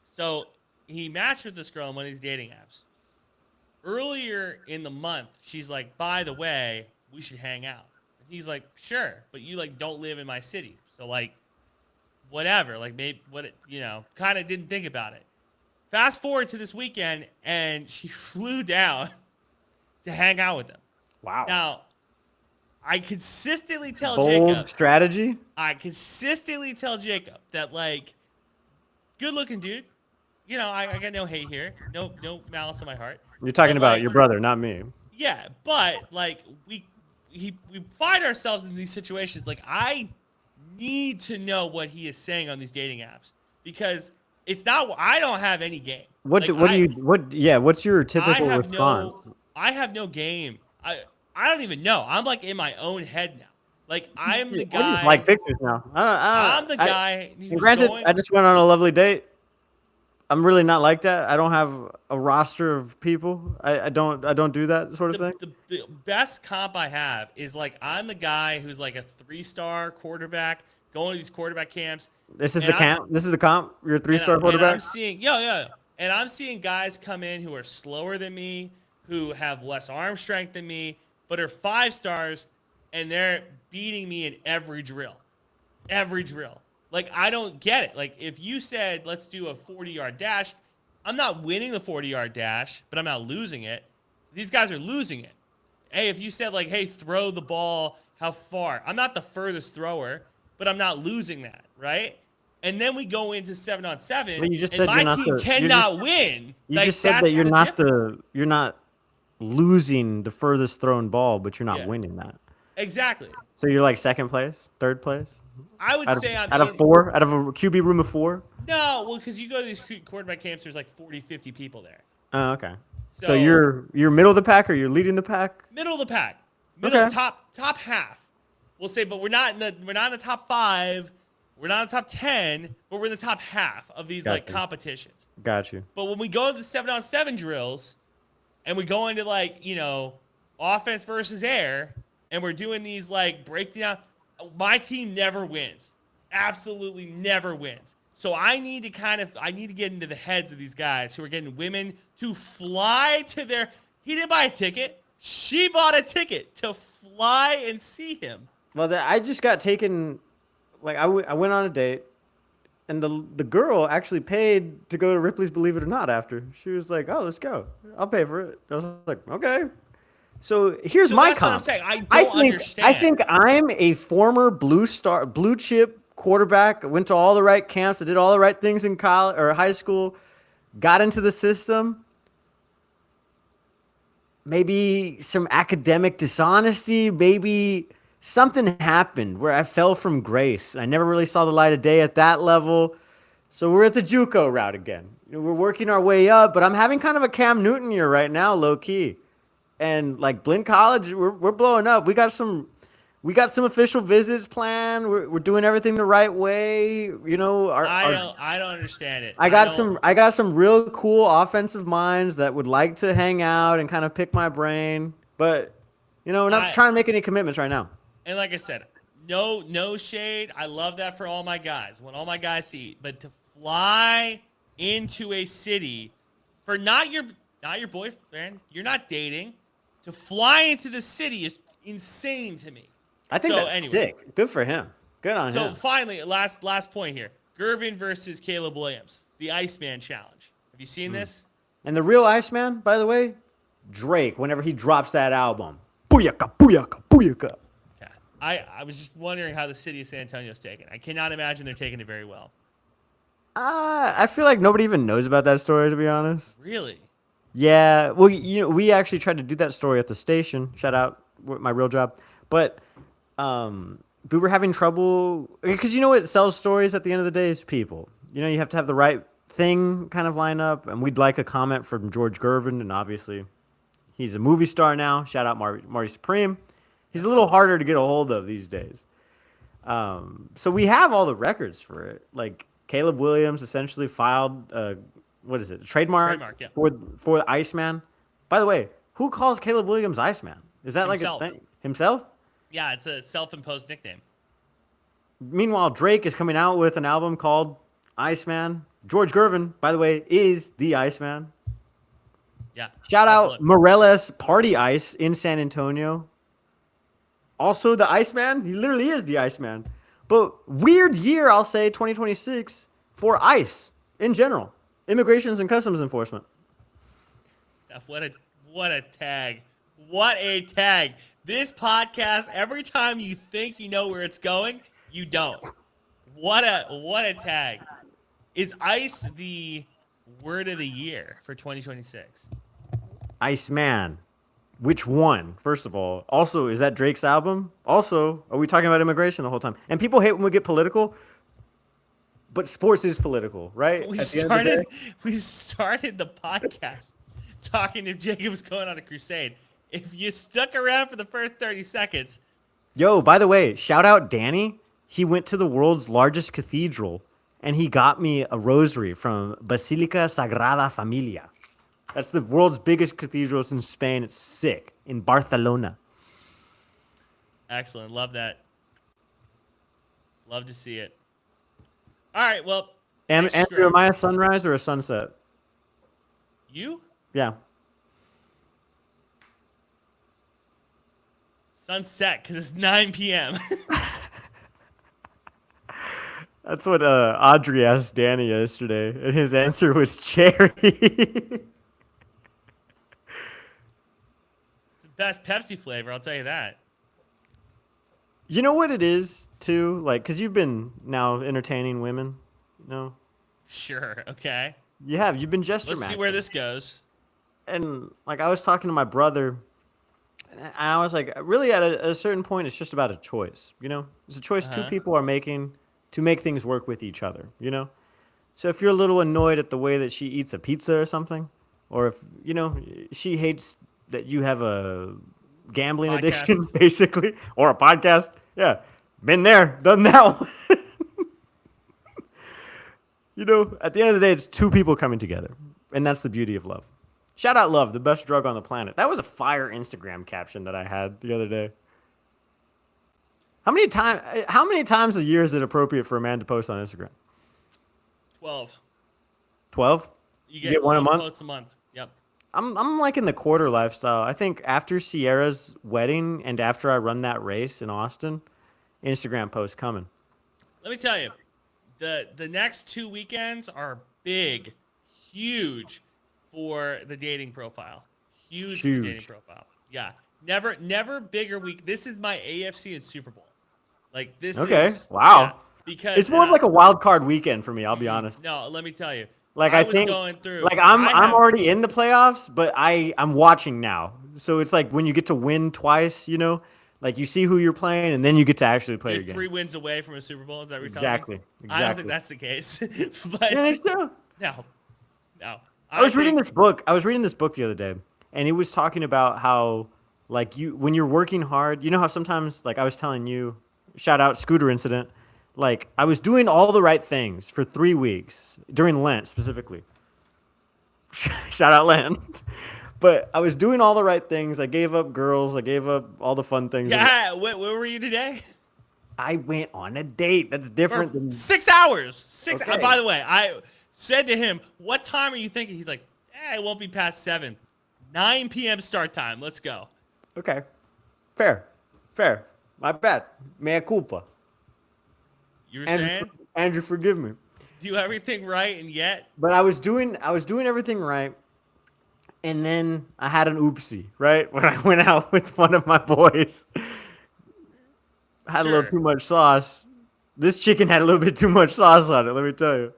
So he matched with this girl on one of these dating apps. Earlier in the month, she's like, "By the way, we should hang out." And he's like, "Sure, but you like don't live in my city, so like, whatever. Like maybe kind of didn't think about it." Fast forward to this weekend, and she flew down to hang out with him. Wow. Now, I consistently tell Bold Jacob. strategy. I consistently tell Jacob that like, good looking dude. I got no hate here, no malice in my heart. You're talking But, about like, your brother, not me. Yeah, but like we find ourselves in these situations. Like I need to know what he is saying on these dating apps because it's not. I don't have any game. What's your typical response? I have no game. I don't even know. I'm like in my own head now. Like I'm the I guy. just like pictures now. I'm the guy. And granted, I just went on a lovely date. I'm really not like that. I don't have a roster of people. I don't do that sort of thing. The best comp I have is like I'm the guy who's like a 3-star quarterback going to these quarterback camps. This is and the I'm- camp. This is the comp. You're a 3-star And I'm quarterback. seeing and I'm seeing guys come in who are slower than me, who have less arm strength than me, but are 5 stars, and they're beating me in every drill. Every drill. Like, I don't get it. Like, if you said, let's do a 40-yard dash, I'm not winning the 40-yard dash, but I'm not losing it. These guys are losing it. Hey, if you said, like, hey, throw the ball, how far? I'm not the furthest thrower, but I'm not losing that, right? And then we go into 7-on-7, But you just and said my you're not team the- cannot win. You Like, just said that that's you're the not difference. you're not losing the furthest thrown ball, but you're not Yeah. winning that. Exactly. So you're like second place, third place, I would out of, say I'm out of in- 4, out of a QB room of 4. No, well, because you go to these quarterback camps, there's like 40, 50 people there. Oh, okay. So, So- you're middle of the pack, or you're leading the pack. Middle of the pack. Middle Okay. top half. We'll say, but we're not in the top 5. We're not in the top 10, but we're in the top half of these like Gotcha. competitions. Got you. But when we go to the 7-on-7 drills and we go into like, offense versus air and we're doing these like breakdown, my team never wins. Absolutely never wins. So I need to get into the heads of these guys who are getting women to fly to their. He didn't buy a ticket. She bought a ticket to fly and see him. Well, I just got taken. Like I went on a date. And the girl actually paid to go to Ripley's Believe It or Not after. She was like, "Oh, let's go. I'll pay for it." I was like, "Okay." So here's So my that's what I'm comp. saying. I don't I understand. think I'm a former blue chip quarterback. I went to all the right camps. I did all the right things in college or high school. Got into the system. Maybe some academic dishonesty. Maybe something happened where I fell from grace. I never really saw the light of day at that level. So we're at the JUCO route again. We're working our way up, but I'm having kind of a Cam Newton year right now, low key. And like Blinn College, we're blowing up. We got some official visits planned. We're doing everything the right way. You know, I don't understand it. I got some real cool offensive minds that would like to hang out and kind of pick my brain, but you know, we're not trying to make any commitments right now. And like I said, no shade. I love that for all my guys. Want all my guys to eat, but to fly into a city for not your boyfriend, you're not dating. To fly into the city is insane to me. I think that's sick. Good for him. Good on him. So finally, last point here: Gervin versus Caleb Williams, the Iceman Challenge. Have you seen this? And the real Iceman, by the way, Drake. Whenever he drops that album, booyaka, booyaka, booyaka. Yeah. I was just wondering how the city of San Antonio is taking. I cannot imagine they're taking it very well. I feel like nobody even knows about that story, to be honest. Really? Yeah, well, you know, we actually tried to do that story at the station. Shout out, my real job. But we were having trouble because you know what sells stories at the end of the day is people. You know, you have to have the right thing kind of line up. And we'd like a comment from George Gervin, and obviously he's a movie star now. Shout out Marty Supreme. He's a little harder to get a hold of these days. So we have all the records for it. Like Caleb Williams essentially filed what is it? A trademark yeah. for the Iceman. By the way, who calls Caleb Williams Iceman? Is that Himself. like a thing? Himself? Yeah, it's a self-imposed nickname. Meanwhile, Drake is coming out with an album called Iceman. George Gervin, by the way, is the Iceman. Yeah. Shout out Morales Party Ice in San Antonio. Also the Iceman. He literally is the Iceman. But weird year, I'll say, 2026 for ICE in general. Immigrations and Customs Enforcement. What a tag. What a tag. This podcast, every time you think you know where it's going, you don't. What a tag. Is ICE the word of the year for 2026? Iceman. Which one, first of all? Also, is that Drake's album? Also, are we talking about immigration the whole time? And people hate when we get political, but sports is political, right? We started the podcast talking if Jacob was going on a crusade. If you stuck around for the first 30 seconds. Yo, by the way, shout out Danny. He went to the world's largest cathedral, and he got me a rosary from Basilica Sagrada Familia. That's the world's biggest cathedral. It's in Spain. It's sick. In Barcelona. Excellent. Love that. Love to see it. All right, well. Andrew, am I a sunrise or a sunset? You? Yeah. Sunset, because it's 9 p.m. That's what Audrey asked Danny yesterday, and his answer was cherry. It's the best Pepsi flavor, I'll tell you that. You know what it is, too? Like, because you've been now entertaining women, you know? Sure, okay. You have. You've been gesture Let's matching. see where this goes. And, like, I was talking to my brother, and I was like, really, at a certain point, it's just about a choice, you know? It's a choice two people are making to make things work with each other, you know? So if you're a little annoyed at the way that she eats a pizza or something, or if, you know, she hates that you have a gambling addiction, basically, or a podcast, yeah, been there, done that one. You know, at the end of the day, it's two people coming together, and that's the beauty of love. Shout out love, the best drug on the planet. That was a fire Instagram caption that I had the other day. How many times a year is it appropriate for a man to post on Instagram? 12. 12? You get one a month? Posts a month. Yep. I'm like in the quarter lifestyle. I think after Sierra's wedding and after I run that race in Austin, Instagram posts coming. Let me tell you, the next 2 weekends are big, huge for the dating profile. Huge for the dating Huge. profile. Yeah. Never bigger week. This is my AFC and Super Bowl. Like this Okay. is yeah, Wow. because It's more of like a wild card weekend for me. I'll be honest. no, let me tell you. Like I I was think, going through like I'm I I'm have already in the playoffs, but I'm watching now. So it's like when you get to win twice, you know, like you see who you're playing, and then you get to actually play you're your game. 3 wins away from a Super Bowl. Is that what you're Exactly. telling me? I don't think Exactly. that's the case. You but think so? no. No. I was reading think this book. I was reading this book the other day, and it was talking about how, like, when you're working hard, you know how sometimes, like I was telling you, shout out scooter incident, like I was doing all the right things for 3 weeks during Lent specifically. Shout out Lent. But I was doing all the right things. I gave up girls. I gave up all the fun things. Yeah, where were you today? I went on a date. That's For different than 6 hours. Okay. By the way, I said to him, "What time are you thinking?" He's like, "It won't be past 7. 9 p.m. start time. Let's go." okay. Fair. Fair. My bad. Mea culpa. You were Andrew, saying Andrew, forgive me. do everything right, and yet But I was doing everything right, and then I had an oopsie, right? When I went out with one of my boys. I had a little Sure. too much sauce. This chicken had a little bit too much sauce on it, let me tell you.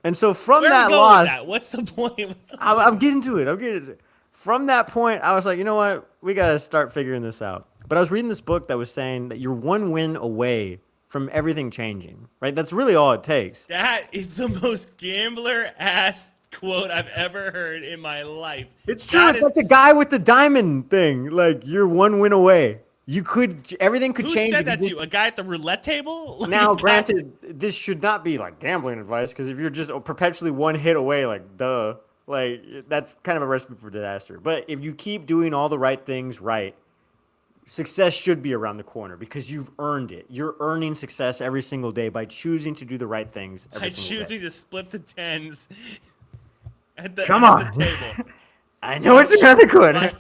And so from where are that we going loss, with that? What's the point? I'm getting to it. I'm getting to it. From that point, I was like, you know what? We got to start figuring this out. But I was reading this book that was saying that you're one win away from everything changing, right? That's really all it takes. That is the most gambler ass quote I've ever heard in my life. It's true. That It's is- like the guy with the diamond thing. Like you're one win away. You could everything could who change. said if that you to you? A guy at the roulette table? Like, Now, that- granted, this should not be like gambling advice because if you're just perpetually one hit away, like duh, like that's kind of a recipe for disaster. But if you keep doing all the right things right, success should be around the corner because you've earned it. You're earning success every single day by choosing to do the right things. Every by single day. choosing to split the tens at the, Come at on. the table. I know it's another corner.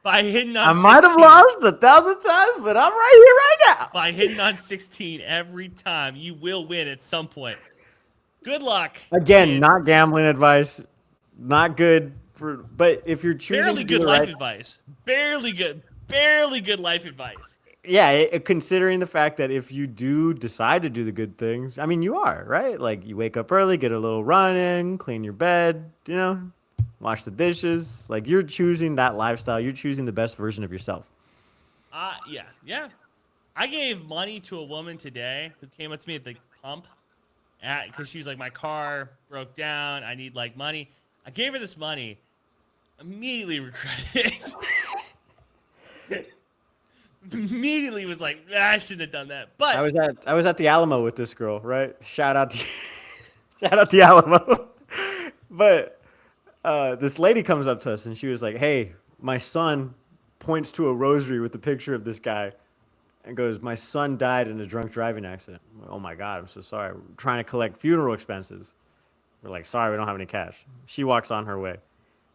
By hitting on I might have 16. lost 1,000 times, but I'm right here right now. By hitting on 16 every time, you will win at some point. Good luck. Again, kids. not gambling advice, not good for. But if you're choosing barely to do good the life right, advice. Barely good life advice. yeah, considering the fact that if you do decide to do the good things, I mean, you are right. Like you wake up early, get a little run in, clean your bed, you know, wash the dishes. Like you're choosing that lifestyle. You're choosing the best version of yourself. Yeah. I gave money to a woman today who came up to me at the pump because she was like, my car broke down. I need like money. I gave her this money. Immediately regretted it. Immediately was like, I shouldn't have done that. But I was at the Alamo with this girl, right? Shout out the Alamo. But this lady comes up to us and she was like, "Hey, my son," points to a rosary with the picture of this guy and goes, "My son died in a drunk driving accident." I'm like, "Oh my God, I'm so sorry. We're trying to collect funeral expenses." We're like, "Sorry, we don't have any cash." She walks on her way.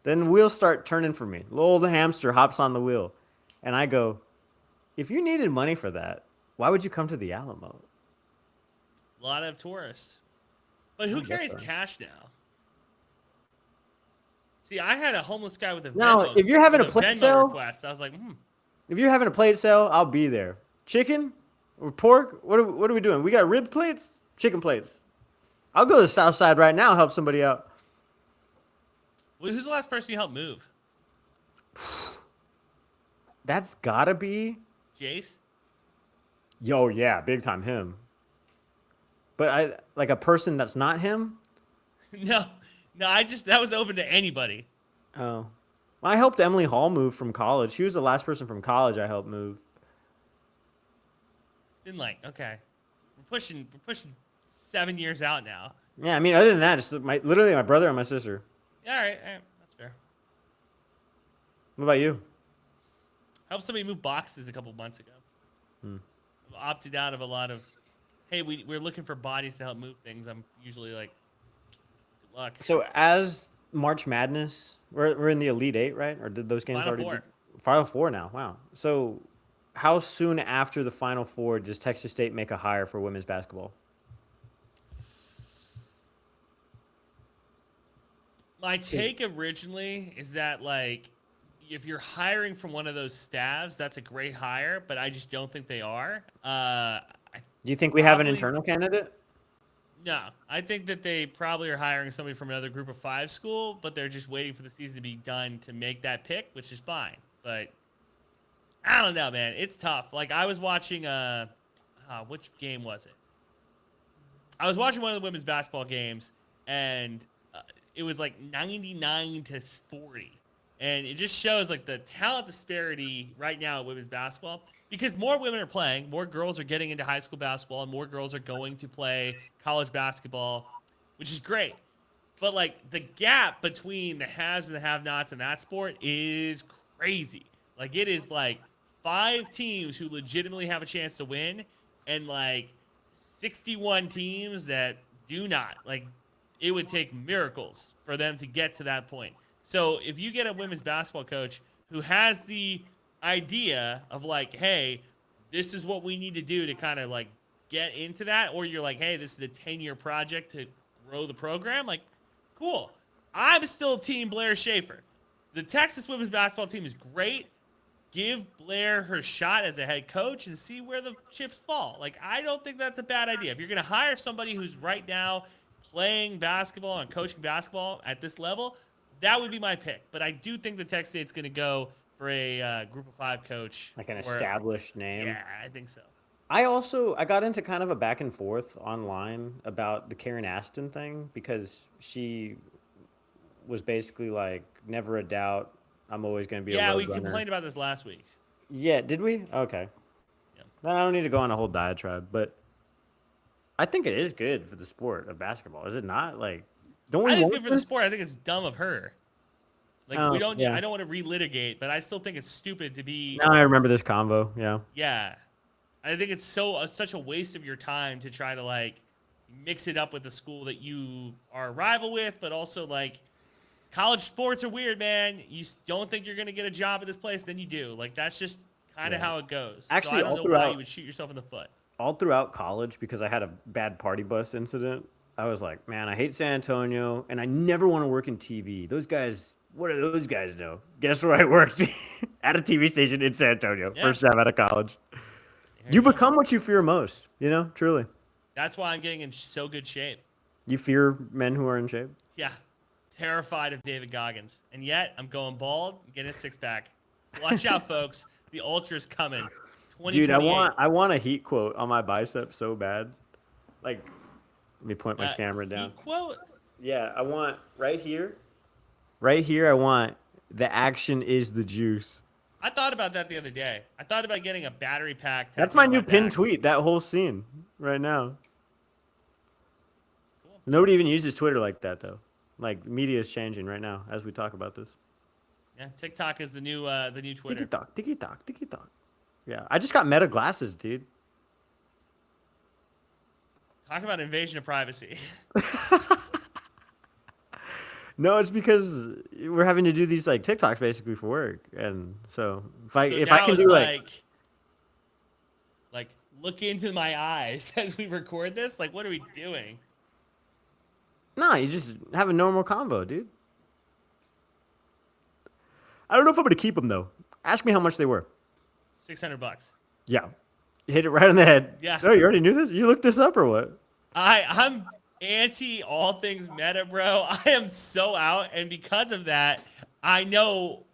Then the wheels start turning for me. Little old hamster hops on the wheel. And I go, "If you needed money for that, why would you come to the Alamo?" a lot of tourists. But who guess carries so. cash now? See, I had a homeless guy with a Now, Venmo, if you're having with a plate Venmo sale- request. I was like, If you're having a plate sale, I'll be there. Chicken or pork? What are we doing? We got rib plates? Chicken plates. I'll go to the south side right now, help somebody out. well, who's the last person you helped move? That's gotta be. Jace? Yo, yeah, big time him. But I like a person that's not him. No, that was open to anybody. Oh, I helped Emily Hall move from college. She was the last person from college I helped move. It's been like, okay, we're pushing 7 years out now. Yeah, I mean, other than that, it's literally my brother and my sister. All right, that's fair. What about you? Helped somebody move boxes a couple months ago. I've opted out of a lot of, hey, we're looking for bodies to help move things. I'm usually like, good luck. So as March Madness, we're in the Elite Eight, right? Or did those games Final already? Four. Final Four now. Wow. So how soon after the Final Four does Texas State make a hire for women's basketball? My take originally is that, like, if you're hiring from one of those staffs, that's a great hire, but I just don't think they are. Do you think we have an Probably- internal candidate? No, I think that they probably are hiring somebody from another Group of 5 school, but they're just waiting for the season to be done to make that pick, which is fine. But I don't know, man. It's tough. Like, I was watching which game was it? I was watching one of the women's basketball games, and it was like 99-40. And it just shows like the talent disparity right now at women's basketball, because more women are playing, more girls are getting into high school basketball, and more girls are going to play college basketball, which is great. But like the gap between the haves and the have-nots in that sport is crazy. Like, it is like 5 teams who legitimately have a chance to win, and like 61 teams that do not. Like, it would take miracles for them to get to that point. So if you get a women's basketball coach who has the idea of like, hey, this is what we need to do to kind of like get into that, or you're like, hey, this is a 10-year project to grow the program, like, cool. I'm still team Blair Schaefer. The Texas women's basketball team is great. Give Blair her shot as a head coach and see where the chips fall. Like, I don't think that's a bad idea. If you're going to hire somebody who's right now playing basketball and coaching basketball at this level, that would be my pick. But I do think the Texas State's going to go for a Group of 5 coach. Like an established name? Yeah, I think so. I got into kind of a back and forth online about the Karen Aston thing, because she was basically like, never a doubt, I'm always going to be a Yeah, road we runner. complained about this last week. Yeah, did we? Okay. Yeah. Then I don't need to go on a whole diatribe, but I think it is good for the sport of basketball. Is it not? Like, don't we I think want good for the this? sport. I think it's dumb of her. Like, Oh, we don't. yeah. I don't want to relitigate, but I still think it's stupid to be. Now I remember this convo. Yeah. Yeah, I think it's such a waste of your time to try to like mix it up with the school that you are a rival with, but also like college sports are weird, man. You don't think you're gonna get a job at this place, then you do. Like, that's just kind of Yeah. how it goes. Actually, so I all don't know why throughout- you would shoot yourself in the foot. All throughout college, because I had a bad party bus incident, I was like, man, I hate San Antonio, and I never want to work in TV. Those guys, what do those guys know? Guess where I worked? At a TV station in San Antonio. Yeah. First job out of college. There You go. become what you fear most, you know, truly. That's why I'm getting in so good shape. You fear men who are in shape? Yeah, terrified of David Goggins, and yet I'm going bald, getting a 6-pack. Watch out, folks. The Ultra's coming. Dude, 2028. I want a Heat quote on my bicep so bad. Like, let me point my camera down. Heat quote. Yeah, I want right here. Right here, I want the action is the juice. I thought about that the other day. I thought about getting a battery pack. That's tattooed my on new pinned back. tweet, that whole scene right now. Cool. Nobody even uses Twitter like that, though. Like, media is changing right now as we talk about this. Yeah, TikTok is the new Twitter. Tiki-talk, tiki-talk, tiki-talk. Yeah, I just got Meta glasses, dude. Talk about invasion of privacy. No, it's because we're having to do these like TikToks basically for work, and so if I So if I now can it's do like look into my eyes as we record this. Like, what are we doing? no, you just have a normal convo, dude. I don't know if I'm gonna keep them though. Ask me how much they were. $600. Yeah, you hit it right on the head. Yeah. Oh, you already knew this? You looked this up or what? I'm anti all things meta, bro. I am so out, and because of that, I know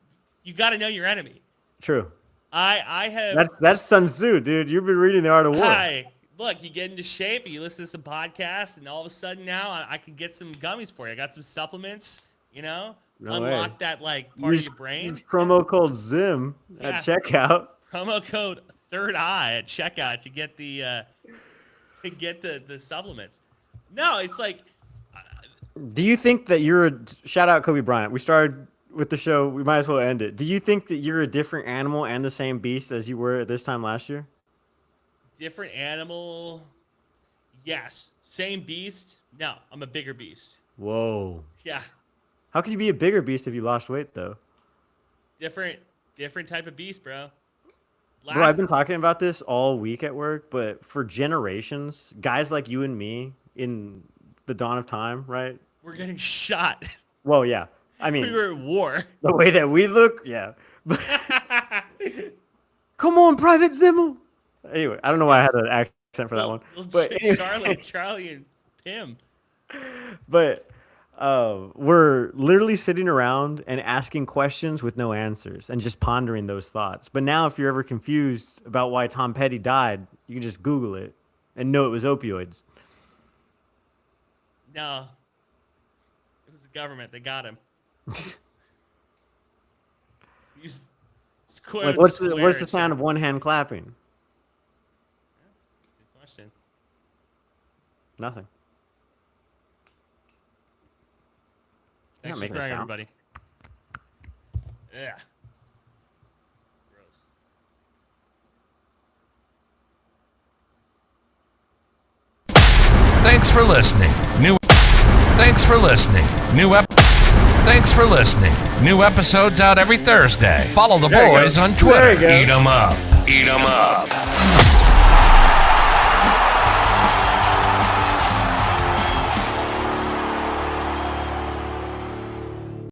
you got to know your enemy. True. I have. That's Sun Tzu, dude. You've been reading the Art of War. Hi. Look, you get into shape, you listen to some podcasts, and all of a sudden now I can get some gummies for you. I got some supplements, you know? No Unlock way. that, like, part of Use- your brain. use promo code ZIM Yeah. at checkout. Promo code Third Eye at checkout to get the supplements. No, it's like, Do you think that you're a shout out Kobe Bryant? We started with the show. We might as well end it. Do you think that you're a different animal and the same beast as you were at this time last year? different animal. Yes. Same beast. No, I'm a bigger beast. Whoa. Yeah. How could you be a bigger beast if you lost weight though? Different type of beast, bro. Bro, I've been talking about this all week at work, but for generations, guys like you and me in the dawn of time, right? we're getting shot. Well, yeah. I We mean, were at war. the way that we look, yeah. But come on, Private Zimmel. Anyway, I don't know why I had an accent for that one. But anyway, Charlie and Pim. but we're literally sitting around and asking questions with no answers and just pondering those thoughts. But now, if you're ever confused about why Tom Petty died, you can just Google it and know it was opioids. No. It was the government. They got him. He's Like, what's the sound of one hand clapping? Good question. Nothing. Thanks for making a squaring, sound. everybody. Yeah. Gross. Thanks for listening. Thanks for listening. Thanks for listening. New episodes out every Thursday. Follow the There you boys go. on There Twitter. you go. Eat 'em up. Eat 'em up.